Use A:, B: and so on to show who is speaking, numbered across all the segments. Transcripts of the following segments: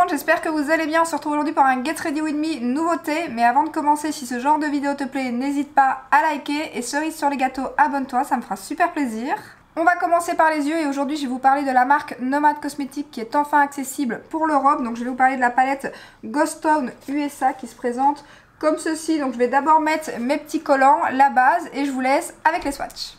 A: monde, j'espère que vous allez bien. On se retrouve aujourd'hui pour un Get Ready With Me nouveauté. Mais avant de commencer, si ce genre de vidéo te plaît, n'hésite pas à liker. Et cerise sur les gâteaux, abonne-toi, ça me fera super plaisir. On va commencer par les yeux et aujourd'hui je vais vous parler de la marque Nomad Cosmetics qui est enfin accessible pour l'Europe. Donc je vais vous parler de la palette Ghost Town USA qui se présente comme ceci. Donc je vais d'abord mettre mes petits collants, la base, et je vous laisse avec les swatchs.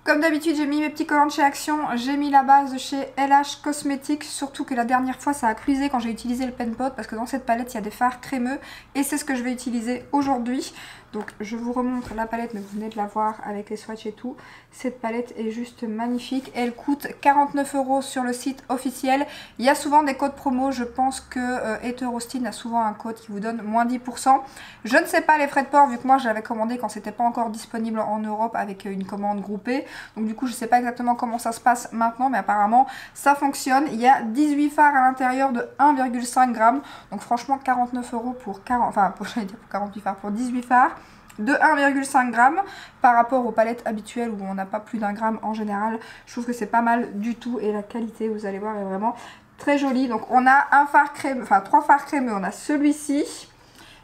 A: Comme d'habitude, j'ai mis mes petits collants de chez Action, j'ai mis la base de chez LH Cosmetics, surtout que la dernière fois ça a cuisé quand j'ai utilisé le pen pot parce que dans cette palette il y a des fards crémeux et c'est ce que je vais utiliser aujourd'hui. Donc je vous remontre la palette, mais vous venez de la voir avec les swatchs et tout. Cette palette est juste magnifique. Elle coûte 49 € sur le site officiel. Il y a souvent des codes promo. Je pense que Heterostyle a souvent un code qui vous donne moins 10%. Je ne sais pas les frais de port vu que moi je l'avais commandé quand c'était pas encore disponible en Europe avec une commande groupée. Donc du coup je ne sais pas exactement comment ça se passe maintenant, mais apparemment ça fonctionne. Il y a 18 fards à l'intérieur de 1,5 g. Donc franchement 49 € pour 40, enfin j'allais dire pour 48 fards, pour 18 fards de 1,5 g par rapport aux palettes habituelles où on n'a pas plus d'1 gramme en général. Je trouve que c'est pas mal du tout et la qualité, vous allez voir, est vraiment très jolie. Donc on a un fard crémeux, enfin 3 fards crémeux, on a celui-ci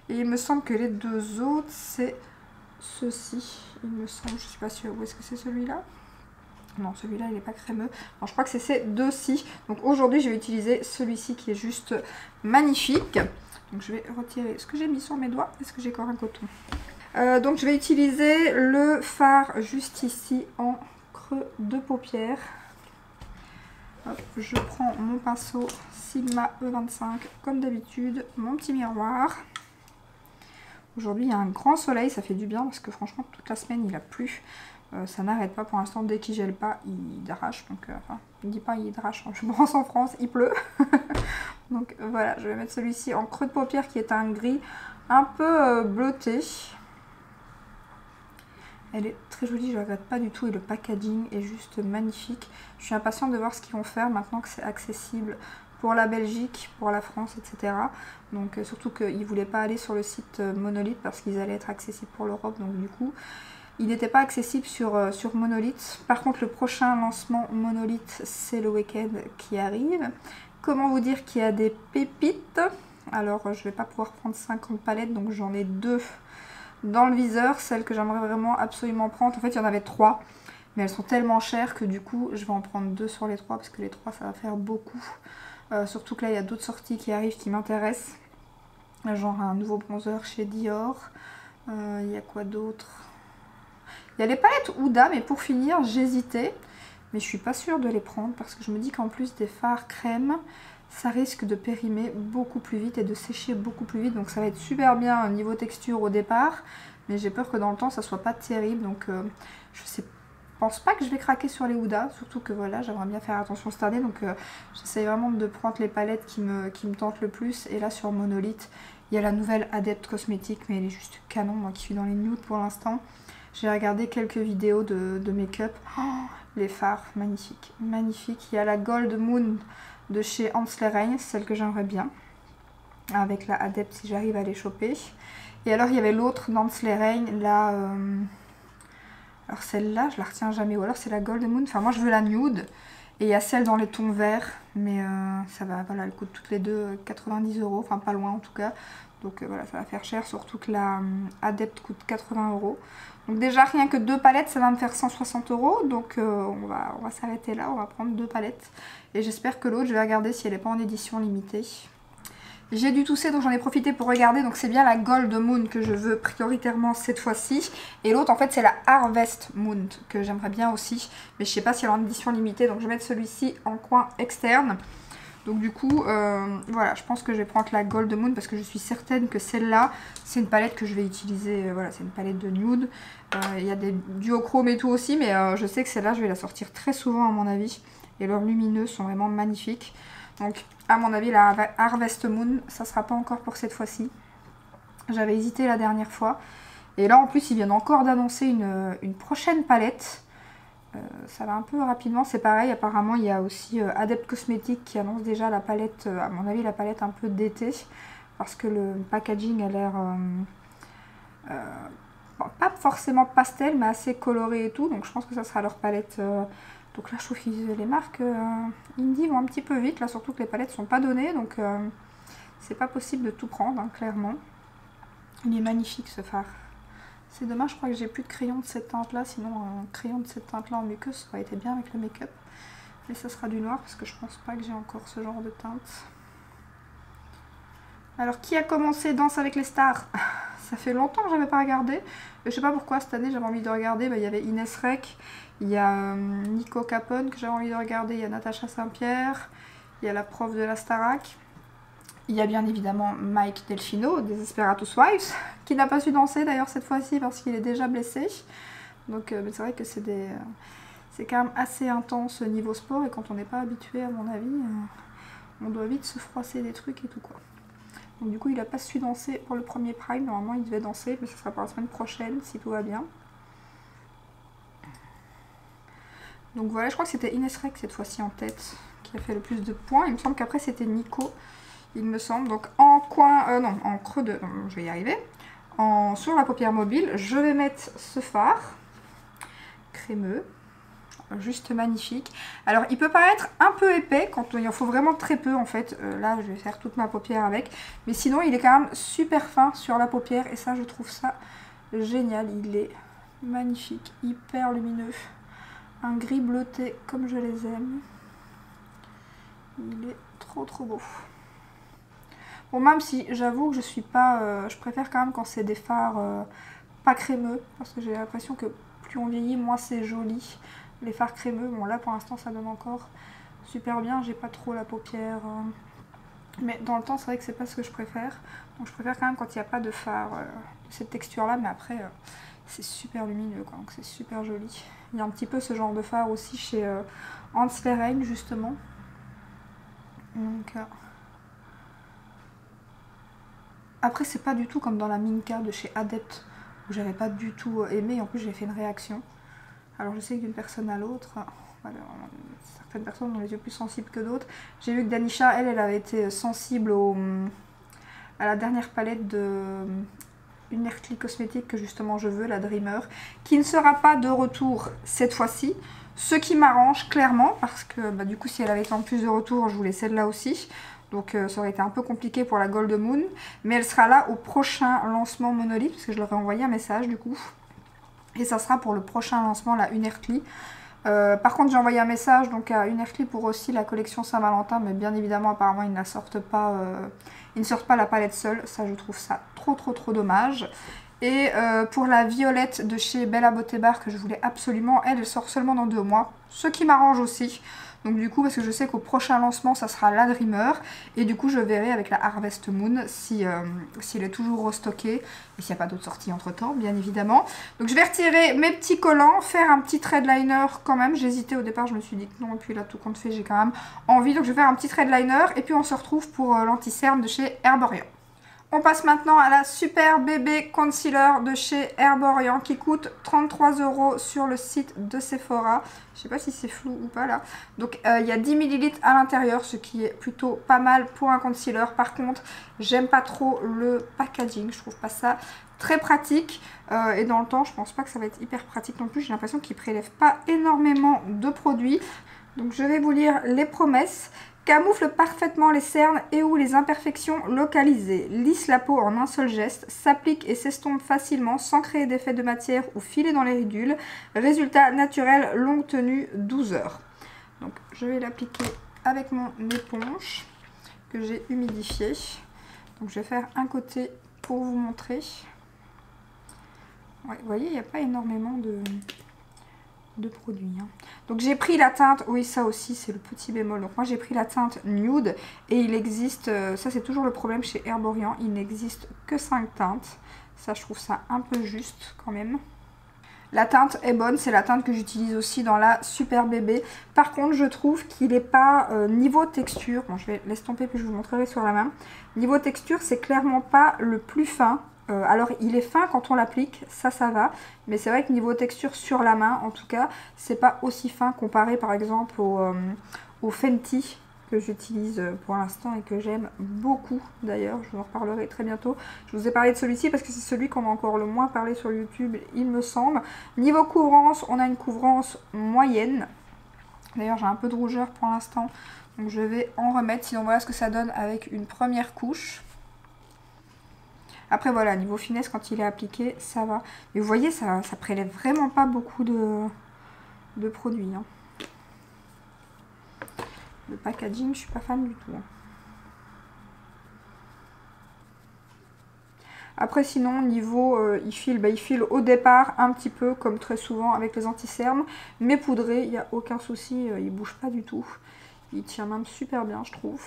A: et il me semble que les deux autres c'est ceci. Il me semble, je suis pas sûre, où est-ce que c'est celui-là? Non, celui-là il n'est pas crémeux. Non, je crois que c'est ces deux-ci. Donc aujourd'hui je vais utiliser celui-ci qui est juste magnifique. Donc je vais retirer ce que j'ai mis sur mes doigts. Est-ce que j'ai encore un coton? Donc je vais utiliser le fard juste ici en creux de paupière. Hop, je prends mon pinceau Sigma E25 comme d'habitude, mon petit miroir. Aujourd'hui il y a un grand soleil, ça fait du bien parce que franchement toute la semaine il a plu. Ça n'arrête pas pour l'instant, dès qu'il gèle pas il drache. Donc enfin je ne dis pas il drache, je pense en France il pleut. Donc voilà, je vais mettre celui-ci en creux de paupière qui est un gris un peu bleuté. Elle est très jolie, je ne regrette pas du tout et le packaging est juste magnifique. Je suis impatiente de voir ce qu'ils vont faire maintenant que c'est accessible pour la Belgique, pour la France, etc. Donc surtout qu'ils ne voulaient pas aller sur le site Monolith parce qu'ils allaient être accessibles pour l'Europe. Donc du coup, il n'était pas accessible sur Monolith. Par contre, le prochain lancement Monolith, c'est le week-end qui arrive. Comment vous dire qu'il y a des pépites? Alors, je ne vais pas pouvoir prendre 50 palettes, donc j'en ai 2 dans le viseur, celles que j'aimerais vraiment absolument prendre. En fait il y en avait 3, mais elles sont tellement chères que du coup je vais en prendre 2 sur les 3 parce que les 3 ça va faire beaucoup. Surtout que là il y a d'autres sorties qui arrivent qui m'intéressent, genre un nouveau bronzer chez Dior. Il y a quoi d'autre? Il y a les palettes Huda, mais pour finir j'hésitais, mais je suis pas sûre de les prendre parce que je me dis qu'en plus des fards crème ça risque de périmer beaucoup plus vite et de sécher beaucoup plus vite. Donc ça va être super bien niveau texture au départ. Mais j'ai peur que dans le temps ça soit pas terrible. Donc je pense pas que je vais craquer sur les Huda. Surtout que voilà, j'aimerais bien faire attention cette année. Donc j'essaie vraiment de prendre les palettes qui me tentent le plus. Et là sur Monolith, il y a la nouvelle Adept Cosmetics. Mais elle est juste canon. Moi qui suis dans les nudes pour l'instant. J'ai regardé quelques vidéos de make-up. Oh, les fards, magnifiques. Magnifiques. Il y a la Gold Moon de chez Ansler Reign, celle que j'aimerais bien, avec la Adept si j'arrive à les choper. Et alors il y avait l'autre d'Ansler Reign, là, alors celle-là je la retiens jamais, ou alors c'est la Golden Moon, enfin moi je veux la nude, et il y a celle dans les tons verts, mais ça va, voilà, elle coûte toutes les deux 90 €, enfin pas loin en tout cas, donc voilà, ça va faire cher, surtout que la Adept coûte 80 €. Donc déjà rien que 2 palettes ça va me faire 160 €, donc on va s'arrêter là, on va prendre 2 palettes. Et j'espère que l'autre je vais regarder si elle n'est pas en édition limitée. J'ai dû tousser donc j'en ai profité pour regarder, donc c'est bien la Gold Moon que je veux prioritairement cette fois-ci. Et l'autre en fait c'est la Harvest Moon que j'aimerais bien aussi, mais je sais pas si elle est en édition limitée, donc je vais mettre celui-ci en coin externe. Donc du coup, voilà, je pense que je vais prendre la Gold Moon parce que je suis certaine que celle-là, c'est une palette que je vais utiliser. Voilà, c'est une palette de nude. Il y a des duochromes et tout aussi, mais je sais que celle-là, je vais la sortir très souvent à mon avis. Et leurs lumineux sont vraiment magnifiques. Donc à mon avis la Harvest Moon, ça sera pas encore pour cette fois-ci. J'avais hésité la dernière fois. Et là en plus ils viennent encore d'annoncer une prochaine palette. Ça va un peu rapidement, c'est pareil, apparemment il y a aussi Adept Cosmetics qui annonce déjà la palette, à mon avis la palette un peu d'été, parce que le packaging a l'air pas forcément pastel mais assez coloré et tout, donc je pense que ça sera leur palette. Donc là je trouve que les marques indie vont un petit peu vite, là surtout que les palettes sont pas données, donc c'est pas possible de tout prendre, hein, clairement. Il est magnifique ce fard. C'est dommage, je crois que j'ai plus de crayon de cette teinte là, sinon un crayon de cette teinte là en muqueuse ça aurait été bien avec le make-up. Mais ça sera du noir parce que je pense pas que j'ai encore ce genre de teinte. Alors qui a commencé Danse avec les stars? Ça fait longtemps que j'avais pas regardé. Je sais pas pourquoi cette année j'avais envie de regarder. Il y avait Inès Rec, il y a Nico Capone que j'avais envie de regarder, il y a Natacha Saint-Pierre, il y a la prof de la Starac. Il y a bien évidemment Mike Delfino, des Desperate Housewives, qui n'a pas su danser d'ailleurs cette fois-ci parce qu'il est déjà blessé. Donc c'est vrai que c'est quand même assez intense niveau sport et quand on n'est pas habitué à mon avis, on doit vite se froisser des trucs et tout quoi. Donc du coup il n'a pas su danser pour le premier Prime, normalement il devait danser mais ce sera pour la semaine prochaine si tout va bien. Donc voilà, je crois que c'était Inès Rec cette fois-ci en tête qui a fait le plus de points. Il me semble qu'après c'était Nico. Il me semble, donc en coin, non, en creux de, je vais y arriver, sur la paupière mobile, je vais mettre ce fard, crémeux, juste magnifique. Alors il peut paraître un peu épais, quand il en faut vraiment très peu en fait, là je vais faire toute ma paupière avec, mais sinon il est quand même super fin sur la paupière et ça je trouve ça génial, il est magnifique, hyper lumineux, un gris bleuté comme je les aime, il est trop beau. Bon, même si j'avoue que je suis pas... je préfère quand même quand c'est des fards pas crémeux. Parce que j'ai l'impression que plus on vieillit, moins c'est joli. Les fards crémeux, bon là pour l'instant ça donne encore super bien. J'ai pas trop la paupière. Mais dans le temps c'est vrai que c'est pas ce que je préfère. Donc je préfère quand même quand il n'y a pas de fard de cette texture là. Mais après c'est super lumineux quoi. Donc c'est super joli. Il y a un petit peu ce genre de fard aussi chez Hans Lehrein justement. Donc... Après c'est pas du tout comme dans la Minka de chez Adept où j'avais pas du tout aimé, en plus j'ai fait une réaction. Alors je sais que d'une personne à l'autre, voilà, certaines personnes ont les yeux plus sensibles que d'autres. J'ai vu que Danisha, elle avait été sensible à la dernière palette de Unercli Cosmetics que justement je veux, la Dreamer, qui ne sera pas de retour cette fois-ci. Ce qui m'arrange clairement parce que bah, du coup si elle avait été en plus de retour, je voulais celle-là aussi. Donc ça aurait été un peu compliqué pour la Gold Moon. Mais elle sera là au prochain lancement Monolith. Parce que je leur ai envoyé un message du coup. Et ça sera pour le prochain lancement, la Unercli. Par contre j'ai envoyé un message donc à Unercli pour aussi la collection Saint-Valentin. Mais bien évidemment apparemment ils ne la sortent pas. Ils ne sortent pas la palette seule. Ça je trouve ça trop dommage. Et pour la violette de chez Bella Beauté Bar que je voulais absolument. Elle sort seulement dans 2 mois. Ce qui m'arrange aussi. Donc du coup parce que je sais qu'au prochain lancement ça sera la Dreamer et du coup je verrai avec la Harvest Moon si elle est toujours restockée et s'il n'y a pas d'autres sorties entre temps bien évidemment. Donc je vais retirer mes petits collants, faire un petit thread liner quand même, j'hésitais au départ, je me suis dit que non et puis là tout compte fait j'ai quand même envie, donc je vais faire un petit thread liner et puis on se retrouve pour l'anti-cerne de chez Herborian. On passe maintenant à la Super Bébé Concealer de chez Herborian qui coûte 33 € sur le site de Sephora. Je sais pas si c'est flou ou pas là. Donc il y a 10 ml à l'intérieur, ce qui est plutôt pas mal pour un concealer. Par contre, j'aime pas trop le packaging, je trouve pas ça très pratique. Et dans le temps, je pense pas que ça va être hyper pratique non plus. J'ai l'impression qu'il prélève pas énormément de produits. Donc je vais vous lire les promesses. Camoufle parfaitement les cernes et ou les imperfections localisées. Lisse la peau en un seul geste. S'applique et s'estompe facilement sans créer d'effet de matière ou filer dans les ridules. Résultat naturel, longue tenue, 12 heures. Donc je vais l'appliquer avec mon éponge que j'ai humidifiée. Donc je vais faire un côté pour vous montrer. Ouais, vous voyez, il n'y a pas énormément de produits. Hein. Donc j'ai pris la teinte, oui ça aussi c'est le petit bémol, donc moi j'ai pris la teinte nude et il existe, ça c'est toujours le problème chez Herborian, il n'existe que 5 teintes, ça je trouve ça un peu juste quand même. La teinte est bonne, c'est la teinte que j'utilise aussi dans la Super Bébé. Par contre, je trouve qu'il n'est pas niveau texture. Bon, je vais l'estomper puis je vous montrerai sur la main. Niveau texture, c'est clairement pas le plus fin. Alors, il est fin quand on l'applique, ça va. Mais c'est vrai que niveau texture sur la main, en tout cas, c'est pas aussi fin comparé par exemple au Fenty que j'utilise pour l'instant et que j'aime beaucoup d'ailleurs, je vous en reparlerai très bientôt. Je vous ai parlé de celui-ci parce que c'est celui qu'on a encore le moins parlé sur YouTube, il me semble. Niveau couvrance, on a une couvrance moyenne. D'ailleurs j'ai un peu de rougeur pour l'instant, donc je vais en remettre, sinon voilà ce que ça donne avec une première couche. Après voilà, niveau finesse quand il est appliqué, ça va. Mais vous voyez, ça prélève vraiment pas beaucoup de produits, hein. Le packaging, je suis pas fan du tout. Après sinon, niveau il file au départ un petit peu comme très souvent avec les anti-cernes. Mais poudré, il n'y a aucun souci, il bouge pas du tout. Il tient même super bien, je trouve.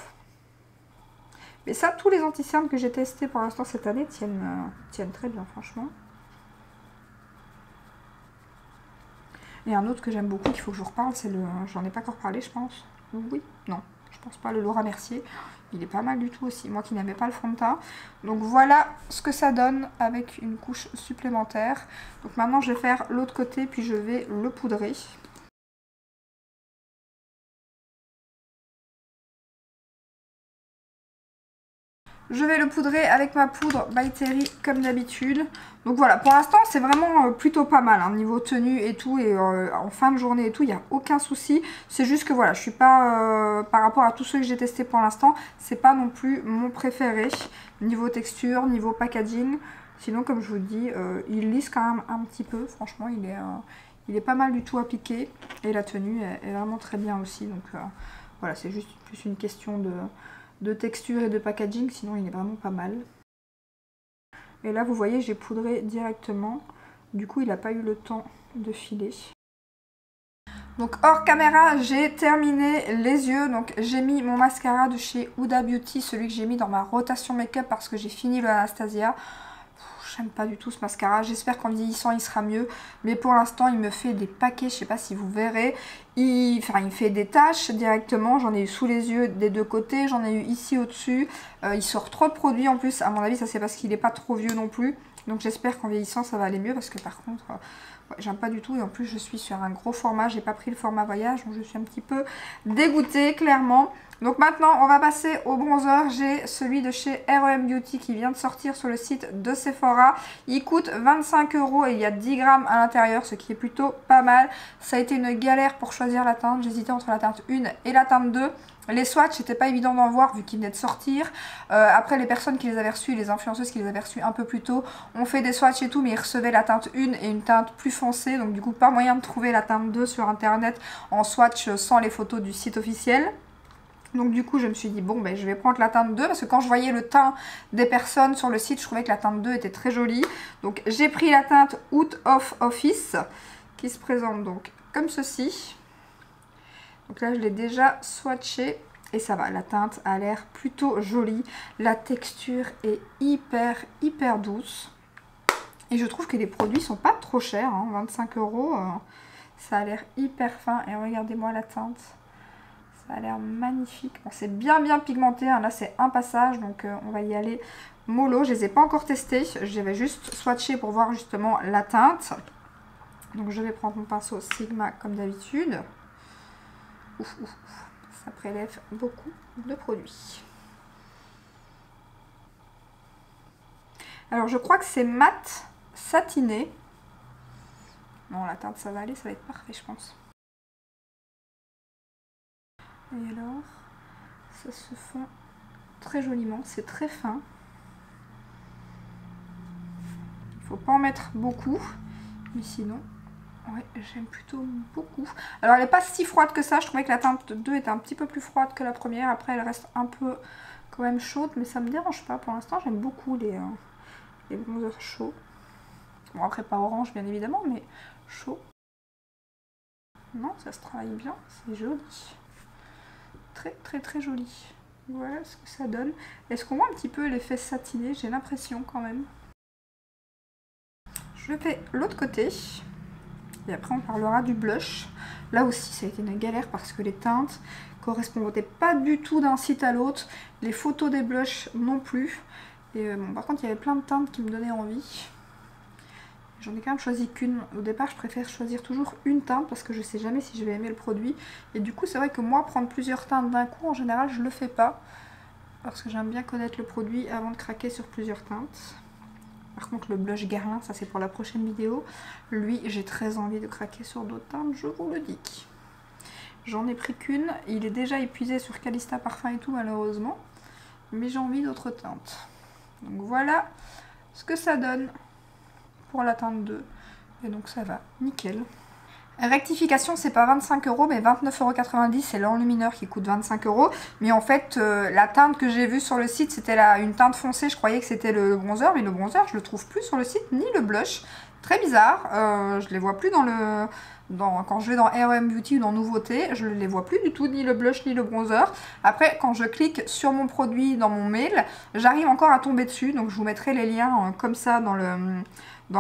A: Mais ça, tous les anti-cernes que j'ai testés pour l'instant cette année tiennent très bien, franchement. Et un autre que j'aime beaucoup, qu'il faut que je vous reparle, c'est le... J'en ai pas encore parlé, je pense. Oui, non, je pense pas, le Laura Mercier. Il est pas mal du tout aussi, moi qui n'aimais pas le fond de teint. Donc voilà ce que ça donne avec une couche supplémentaire. Donc maintenant je vais faire l'autre côté, puis je vais le poudrer. Je vais le poudrer avec ma poudre By Terry comme d'habitude. Donc voilà, pour l'instant c'est vraiment plutôt pas mal, hein, niveau tenue et tout, et en fin de journée et tout, il n'y a aucun souci. C'est juste que voilà, je suis pas, par rapport à tous ceux que j'ai testés pour l'instant, c'est pas non plus mon préféré. Niveau texture, niveau packaging. Sinon comme je vous dis, il lisse quand même un petit peu, franchement il est pas mal du tout appliqué. Et la tenue est vraiment très bien aussi, donc voilà, c'est juste plus une question de texture et de packaging, sinon il est vraiment pas mal. Et là vous voyez, j'ai poudré directement, du coup il n'a pas eu le temps de filer. Donc hors caméra, j'ai terminé les yeux, donc j'ai mis mon mascara de chez Huda Beauty, celui que j'ai mis dans ma rotation make-up parce que j'ai fini le Anastasia. J'aime pas du tout ce mascara, j'espère qu'en vieillissant il sera mieux, mais pour l'instant il me fait des paquets, je sais pas si vous verrez, il fait des taches directement, j'en ai eu sous les yeux des deux côtés, j'en ai eu ici au-dessus, il sort trop de produits en plus, à mon avis ça c'est parce qu'il est pas trop vieux non plus, donc j'espère qu'en vieillissant ça va aller mieux parce que par contre ouais, j'aime pas du tout et en plus je suis sur un gros format, j'ai pas pris le format voyage donc je suis un petit peu dégoûtée clairement. Donc maintenant on va passer au bronzer, j'ai celui de chez R.E.M. Beauty qui vient de sortir sur le site de Sephora. Il coûte 25 € et il y a 10 grammes à l'intérieur, ce qui est plutôt pas mal. Ça a été une galère pour choisir la teinte, j'hésitais entre la teinte 1 et la teinte 2. Les swatchs, c'était pas évident d'en voir vu qu'ils venaient de sortir. Après les personnes qui les avaient reçus, les influenceuses qui les avaient reçus un peu plus tôt, ont fait des swatchs et tout, mais ils recevaient la teinte 1 et une teinte plus foncée. Donc du coup pas moyen de trouver la teinte 2 sur internet en swatch sans les photos du site officiel. Donc du coup je me suis dit bon ben je vais prendre la teinte 2 parce que quand je voyais le teint des personnes sur le site je trouvais que la teinte 2 était très jolie. Donc j'ai pris la teinte Out of Office qui se présente donc comme ceci. Donc là je l'ai déjà swatché et ça va, la teinte a l'air plutôt jolie. La texture est hyper douce. Et je trouve que les produits sont pas trop chers, hein, 25 €. Ça a l'air hyper fin et regardez-moi la teinte. Ça a l'air magnifique. Bon, c'est bien pigmenté, hein. Là c'est un passage, donc on va y aller mollo. Je les ai pas encore testés, je vais juste swatcher pour voir justement la teinte. Donc je vais prendre mon pinceau Sigma comme d'habitude. Ça prélève beaucoup de produits. Alors je crois que c'est mat satiné. Non, la teinte ça va aller, ça va être parfait je pense. Et alors, ça se fond très joliment, c'est très fin. Il ne faut pas en mettre beaucoup, mais sinon, ouais, j'aime plutôt beaucoup. Alors elle n'est pas si froide que ça, je trouvais que la teinte 2 était un petit peu plus froide que la première. Après elle reste un peu quand même chaude, mais ça ne me dérange pas. Pour l'instant j'aime beaucoup les bronzers chauds. Bon après pas orange bien évidemment, mais chaud. Non, ça se travaille bien, c'est joli. Très joli. Voilà ce que ça donne. Est-ce qu'on voit un petit peu l'effet satiné? J'ai l'impression quand même. Je fais l'autre côté. Et après on parlera du blush. Là aussi ça a été une galère parce que les teintes correspondaient pas du tout d'un site à l'autre. Les photos des blushs non plus. Et bon, par contre il y avait plein de teintes qui me donnaient envie. J'en ai quand même choisi qu'une. Au départ je préfère choisir toujours une teinte parce que je sais jamais si je vais aimer le produit. Et du coup c'est vrai que moi prendre plusieurs teintes d'un coup en général je le fais pas. Parce que j'aime bien connaître le produit avant de craquer sur plusieurs teintes. Par contre le blush Guerlain, ça c'est pour la prochaine vidéo. Lui j'ai très envie de craquer sur d'autres teintes, je vous le dis. J'en ai pris qu'une, il est déjà épuisé sur Calista Parfum et tout malheureusement. Mais j'ai envie d'autres teintes. Donc voilà ce que ça donne pour la teinte 2. Et donc ça va, nickel. Rectification, c'est pas 25 € mais 29,90 €, c'est l'enlumineur qui coûte 25 €. Mais en fait, la teinte que j'ai vue sur le site, c'était une teinte foncée. Je croyais que c'était le bronzer, mais le bronzer, je le trouve plus sur le site, ni le blush. Très bizarre, je les vois plus quand je vais dans R.E.M. Beauty ou dans Nouveautés, je ne les vois plus du tout, ni le blush ni le bronzer. Après, quand je clique sur mon produit dans mon mail, j'arrive encore à tomber dessus. Donc je vous mettrai les liens comme ça dans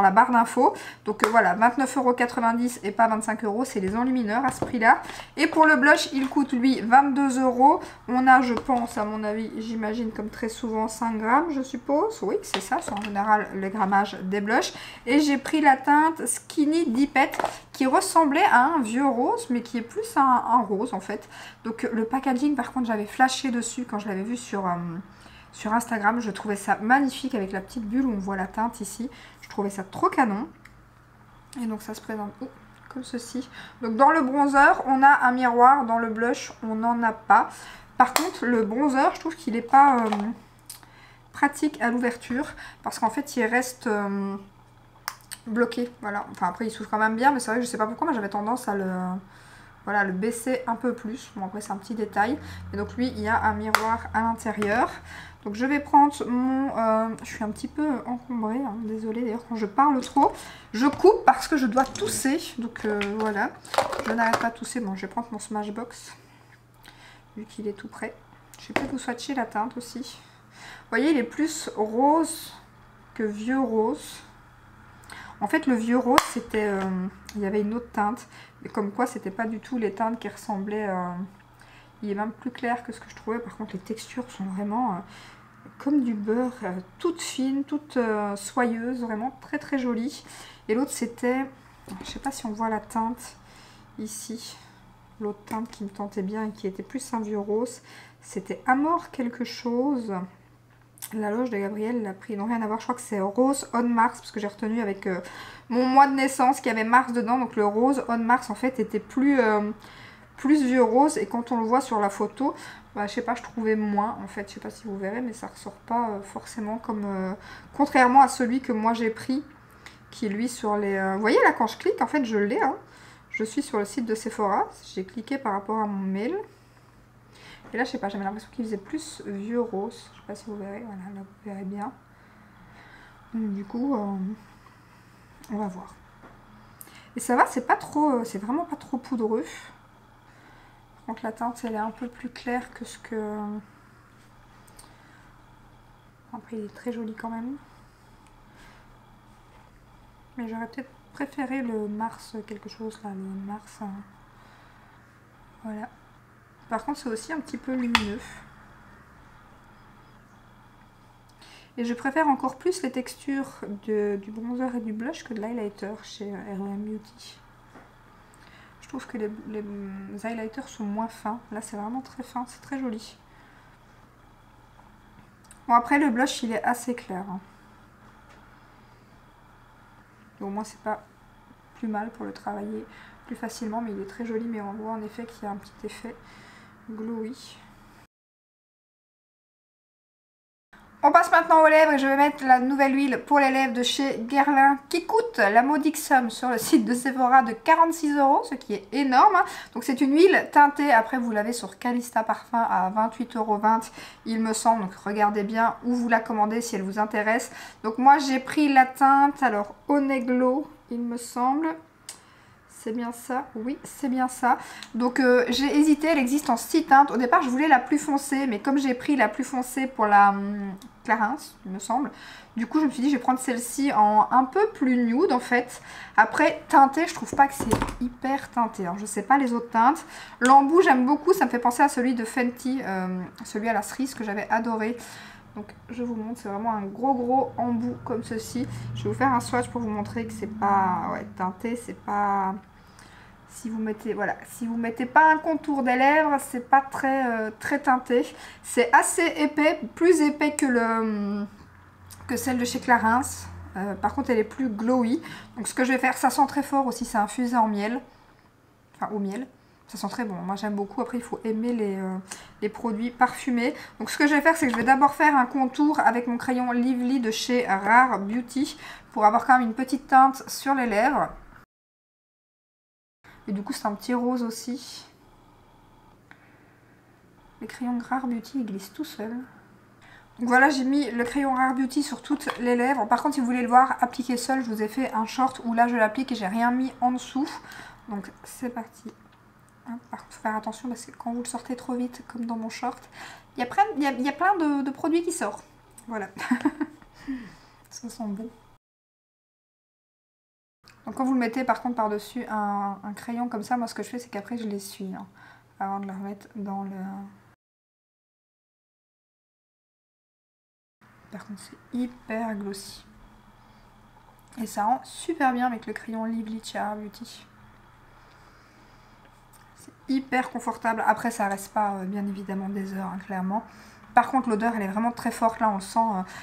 A: la barre d'infos. Donc voilà, 29,90 € et pas 25 €, c'est les enlumineurs à ce prix-là. Et pour le blush, il coûte lui 22 €. On a, je pense, à mon avis, j'imagine comme très souvent 5 grammes, je suppose. Oui, c'est ça, c'est en général le grammage des blushs. Et j'ai pris la teinte Skinny Dipette qui ressemblait à un vieux rose, mais qui est plus un rose en fait. Donc le packaging, par contre, j'avais flashé dessus quand je l'avais vu sur Instagram. Je trouvais ça magnifique avec la petite bulle où on voit la teinte ici. Je trouvais ça trop canon. Et donc ça se présente comme ceci. Donc dans le bronzer, on a un miroir. Dans le blush, on n'en a pas. Par contre, le bronzer, je trouve qu'il n'est pas pratique à l'ouverture. Parce qu'en fait, il reste bloqué. Voilà. Enfin après, il s'ouvre quand même bien. Mais c'est vrai que je sais pas pourquoi, mais j'avais tendance à le baisser un peu plus. Bon, après, c'est un petit détail. Et donc lui, il y a un miroir à l'intérieur. Donc je vais prendre mon... je suis un petit peu encombrée, hein, désolée d'ailleurs quand je parle trop. Je coupe parce que je dois tousser, donc voilà. Je n'arrête pas de tousser, bon je vais prendre mon Smashbox, vu qu'il est tout prêt. Je vais peut-être vous swatcher la teinte aussi. Vous voyez, il est plus rose que vieux rose. En fait le vieux rose, c'était... il y avait une autre teinte, mais comme quoi c'était pas du tout les teintes qui ressemblaient... il est même plus clair que ce que je trouvais, par contre les textures sont vraiment... comme du beurre, toute fine, toute soyeuse, vraiment très très jolie. Et l'autre c'était, je sais pas si on voit la teinte ici, l'autre teinte qui me tentait bien et qui était plus un vieux rose, c'était Amor quelque chose. La loge de Gabrielle l'a pris, non rien à voir, je crois que c'est Rose on Mars, parce que j'ai retenu avec mon mois de naissance qui avait Mars dedans, donc le Rose on Mars en fait était plus vieux rose, et quand on le voit sur la photo, bah, je sais pas, je trouvais moins en fait, je sais pas si vous verrez, mais ça ressort pas forcément comme contrairement à celui que moi j'ai pris, qui lui sur les... vous voyez là quand je clique, en fait je l'ai, hein. Je suis sur le site de Sephora, j'ai cliqué par rapport à mon mail, et là je sais pas, j'avais l'impression qu'il faisait plus vieux rose, je sais pas si vous verrez, voilà, là vous verrez bien. Donc, du coup, on va voir. Et ça va, c'est pas trop, c'est vraiment pas trop poudreux. Donc la teinte elle est un peu plus claire que ce que... Après il est très joli quand même. Mais j'aurais peut-être préféré le Mars quelque chose là, le Mars... Voilà. Par contre c'est aussi un petit peu lumineux. Et je préfère encore plus les textures du bronzer et du blush que de l'highlighter chez R.E.M. Beauty. Je trouve que les highlighters sont moins fins. Là, c'est vraiment très fin. C'est très joli. Bon, après, le blush, il est assez clair. Hein. Au moins, c'est pas plus mal pour le travailler plus facilement. Mais il est très joli. Mais on voit en effet qu'il y a un petit effet glowy. On passe maintenant aux lèvres et je vais mettre la nouvelle huile pour les lèvres de chez Guerlain qui coûte la modique somme sur le site de Sephora de 46 €, ce qui est énorme. Donc c'est une huile teintée, après vous l'avez sur Calista Parfum à 28,20 € il me semble. Donc regardez bien où vous la commandez si elle vous intéresse. Donc moi j'ai pris la teinte, alors Honey Glow il me semble. C'est bien ça, oui, c'est bien ça. Donc j'ai hésité, elle existe en 6 teintes. Au départ, je voulais la plus foncée, mais comme j'ai pris la plus foncée pour la Clarins, il me semble, du coup, je me suis dit, je vais prendre celle-ci en un peu plus nude, en fait. Après, teintée, je trouve pas que c'est hyper teinté. Alors, je sais pas les autres teintes. L'embout, j'aime beaucoup, ça me fait penser à celui de Fenty, celui à la cerise que j'avais adoré. Donc je vous montre, c'est vraiment un gros embout comme ceci. Je vais vous faire un swatch pour vous montrer que c'est pas teinté, c'est pas... Si vous mettez, voilà, si vous mettez pas un contour des lèvres, c'est pas très teinté. C'est assez épais, plus épais que celle de chez Clarins. Par contre elle est plus glowy. Donc ce que je vais faire, ça sent très fort aussi, c'est infusé en miel. Enfin au miel. Ça sent très bon, moi j'aime beaucoup. Après il faut aimer les produits parfumés. Donc ce que je vais faire, c'est que je vais d'abord faire un contour avec mon crayon Lively de chez Rare Beauty pour avoir quand même une petite teinte sur les lèvres. Et du coup c'est un petit rose aussi. Les crayons Rare Beauty ils glissent tout seuls. Donc voilà, j'ai mis le crayon Rare Beauty sur toutes les lèvres. Par contre si vous voulez le voir appliqué seul, je vous ai fait un short où là je l'applique et j'ai rien mis en dessous. Donc c'est parti. Par contre, il faut faire attention parce que quand vous le sortez trop vite, comme dans mon short, il y a plein de produits qui sortent. Voilà. Ça sent bon. Donc quand vous le mettez par contre par-dessus un crayon comme ça, moi ce que je fais c'est qu'après je l'essuie avant de le remettre dans le... Par contre c'est hyper glossy. Et ça rend super bien avec le crayon Lively de chez Rare Beauty. Hyper confortable. Après ça reste pas bien évidemment des heures clairement. Par contre l'odeur elle est vraiment très forte là, on le sent.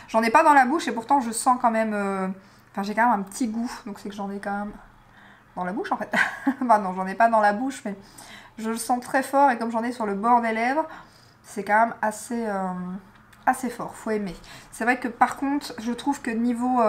A: J'en ai pas dans la bouche et pourtant je sens quand même... Enfin j'ai quand même un petit goût, donc c'est que j'en ai quand même dans la bouche en fait. Enfin non, j'en ai pas dans la bouche mais je le sens très fort et comme j'en ai sur le bord des lèvres, c'est quand même assez fort, faut aimer. C'est vrai que par contre je trouve que niveau...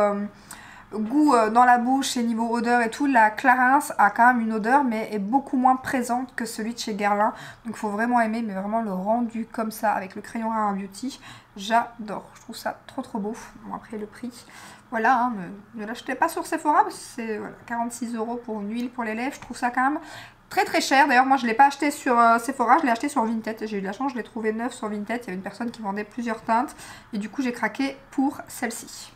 A: goût dans la bouche et niveau odeur et tout, la Clarins a quand même une odeur mais est beaucoup moins présente que celui de chez Guerlain. Donc il faut vraiment aimer, mais vraiment le rendu comme ça avec le crayon Rare Beauty, j'adore. Je trouve ça trop beau. Bon après le prix, voilà, hein, ne l'achetez pas sur Sephora parce que c'est voilà, 46 € pour une huile pour les lèvres. Je trouve ça quand même très cher. D'ailleurs moi je ne l'ai pas acheté sur Sephora, je l'ai acheté sur Vinted. J'ai eu de la chance, je l'ai trouvé neuf sur Vinted. Il y avait une personne qui vendait plusieurs teintes et du coup j'ai craqué pour celle-ci.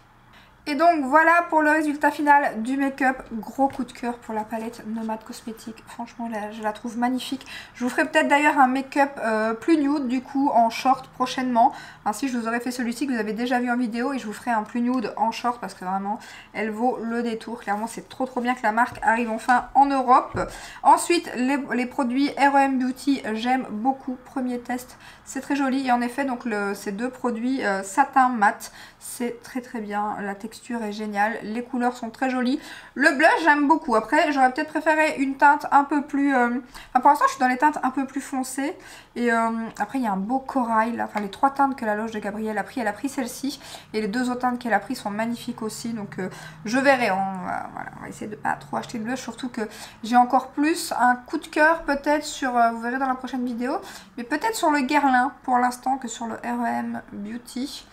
A: Et donc voilà pour le résultat final du make-up. Gros coup de cœur pour la palette Nomade Cosmétiques. Franchement là, je la trouve magnifique. Je vous ferai peut-être d'ailleurs un make-up plus nude du coup en short prochainement. Ainsi je vous aurais fait celui-ci que vous avez déjà vu en vidéo et je vous ferai un plus nude en short parce que vraiment elle vaut le détour. Clairement c'est trop bien que la marque arrive enfin en Europe. Ensuite les produits R.E.M. Beauty, j'aime beaucoup. Premier test, c'est très joli et en effet donc ces deux produits satin mat, c'est très bien. La texture est géniale, les couleurs sont très jolies. Le blush j'aime beaucoup. Après j'aurais peut-être préféré une teinte un peu plus... Enfin, pour l'instant je suis dans les teintes un peu plus foncées. Et après il y a un beau corail là. Enfin les trois teintes que la Loge de Gabrielle a pris, elle a pris celle-ci. Et les deux autres teintes qu'elle a pris sont magnifiques aussi. Donc je verrai. Voilà, on va essayer de pas trop acheter de blush. Surtout que j'ai encore plus un coup de cœur peut-être sur... vous verrez dans la prochaine vidéo. Mais peut-être sur le Guerlain pour l'instant que sur le R.E.M. Beauty.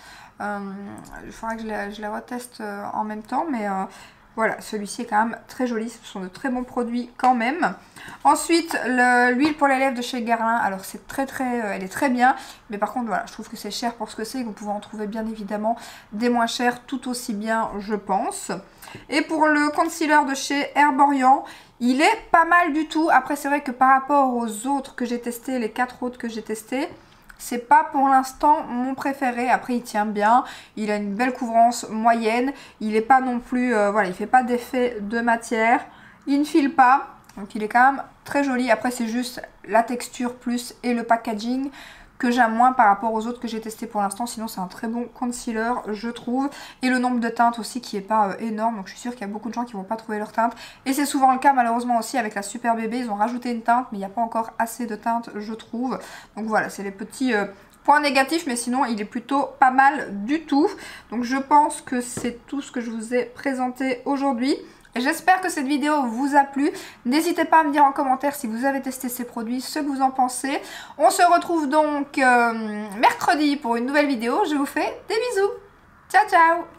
A: Il faudra que je la reteste en même temps, mais voilà, celui-ci est quand même très joli, ce sont de très bons produits quand même. Ensuite, l'huile pour les lèvres de chez Guerlain, alors c'est elle est très bien, mais par contre voilà, je trouve que c'est cher pour ce que c'est, que vous pouvez en trouver bien évidemment des moins chers tout aussi bien je pense. Et pour le concealer de chez Herborian, il est pas mal du tout. Après c'est vrai que par rapport aux autres que j'ai testés, les 4 autres que j'ai testés, c'est pas pour l'instant mon préféré. Après il tient bien, il a une belle couvrance moyenne, il est pas non plus, voilà, il fait pas d'effet de matière, il ne file pas, donc il est quand même très joli. Après c'est juste la texture plus et le packaging que j'aime moins par rapport aux autres que j'ai testés pour l'instant. Sinon c'est un très bon concealer je trouve. Et le nombre de teintes aussi qui est pas énorme. Donc je suis sûre qu'il y a beaucoup de gens qui vont pas trouver leur teinte. Et c'est souvent le cas malheureusement aussi avec la Super Bébé. Ils ont rajouté une teinte mais il n'y a pas encore assez de teintes je trouve. Donc voilà, c'est les petits... point négatif, mais sinon il est plutôt pas mal du tout. Donc je pense que c'est tout ce que je vous ai présenté aujourd'hui. J'espère que cette vidéo vous a plu. N'hésitez pas à me dire en commentaire si vous avez testé ces produits, ce que vous en pensez. On se retrouve donc mercredi pour une nouvelle vidéo. Je vous fais des bisous. Ciao ciao.